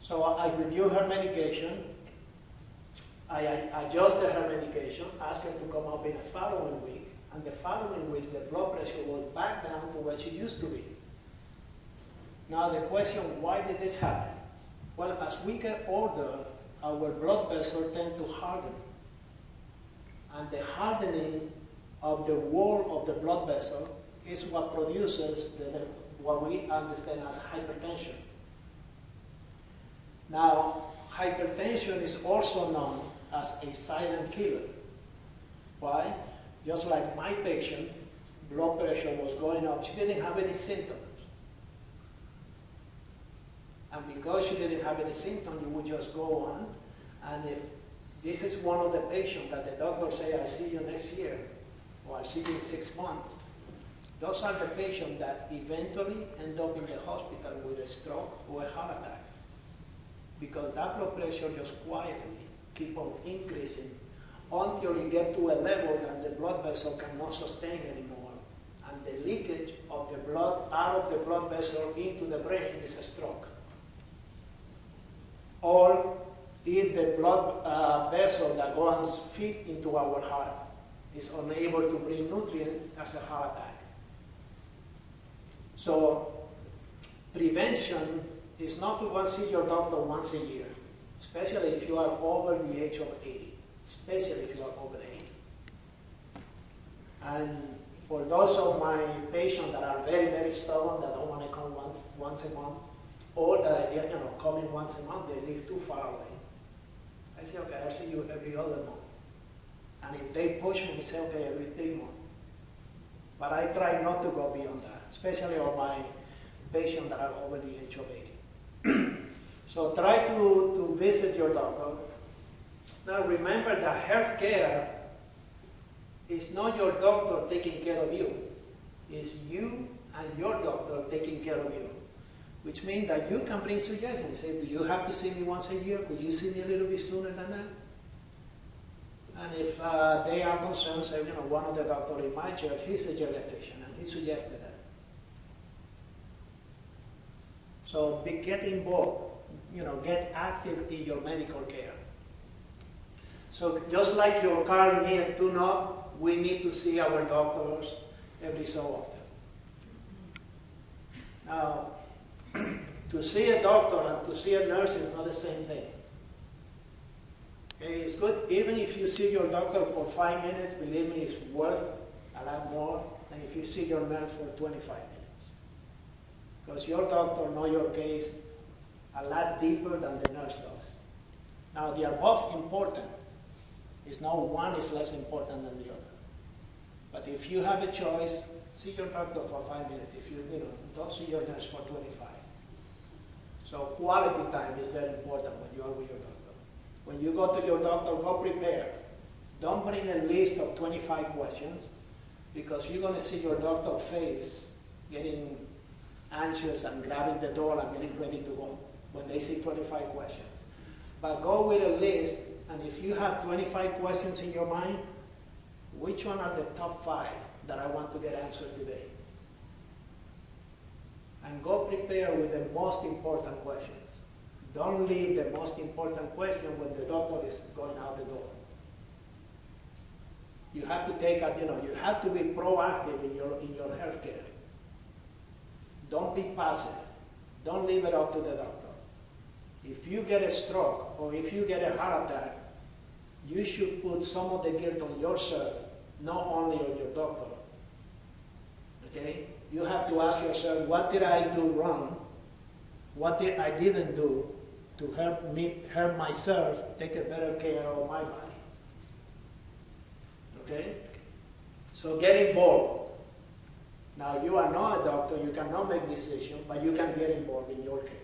So I reviewed her medication. I adjusted her medication, asked her to come up in the following week, and the following week the blood pressure was back down to what she used to be. Now the question, why did this happen? Well, as we get older, our blood vessels tend to harden. And the hardening of the wall of the blood vessel is what produces what we understand as hypertension. Now, hypertension is also known as a silent killer. Why? Just like my patient, blood pressure was going up. She didn't have any symptoms. And because she didn't have any symptoms, you would just go on. And if this is one of the patients that the doctor say, I see you next year, or I see you in 6 months, those are the patients that eventually end up in the hospital with a stroke or a heart attack. Because that blood pressure just quietly keep on increasing until you get to a level that the blood vessel cannot sustain anymore. And the leakage of the blood out of the blood vessel into the brain is a stroke. Or if the blood vessel that goes feed into our heart is unable to bring nutrients, that's a heart attack. So prevention is not to go and see your doctor once a year, especially if you are over the age of 80, especially if you are over 80. And for those of my patients that are very, very stubborn, that don't want to come once a month, or coming once a month, they live too far away. I say, okay, I'll see you every other month. And if they push me, I say, okay, every 3 months. But I try not to go beyond that, especially on my patients that are over the age of 80. So try to visit your doctor. Now remember that health care is not your doctor taking care of you. It's you and your doctor taking care of you. Which means that you can bring suggestions. Say, do you have to see me once a year? Could you see me a little bit sooner than that? And if they are concerned, say, one of the doctors in my church, he's a geriatrician, and he suggested that. So get involved, get active in your medical care. So just like your car needs to know, we need to see our doctors every so often. Now, to see a doctor and to see a nurse is not the same thing. Okay, it's good, even if you see your doctor for 5 minutes, believe me, it's worth a lot more than if you see your nurse for 25 minutes. Because your doctor knows your case a lot deeper than the nurse does. Now, they are both important. It's not one is less important than the other. But if you have a choice, see your doctor for 5 minutes. If you don't see your nurse for 25. So quality time is very important when you are with your doctor. When you go to your doctor, go prepared. Don't bring a list of 25 questions, because you're going to see your doctor's face getting anxious and grabbing the door and getting ready to go when they say 25 questions. But go with a list, and if you have 25 questions in your mind, which one are the top 5 that I want to get answered today? And go prepare with the most important questions. Don't leave the most important question when the doctor is going out the door. You have to take you have to be proactive in your health care. Don't be passive. Don't leave it up to the doctor. If you get a stroke or if you get a heart attack, you should put some of the guilt on yourself, not only on your doctor. Okay? You have to ask yourself, what did I do wrong? What did I didn't do to help myself take a better care of my body? Okay? So get involved. Now, you are not a doctor, you cannot make decisions, but you can get involved in your care.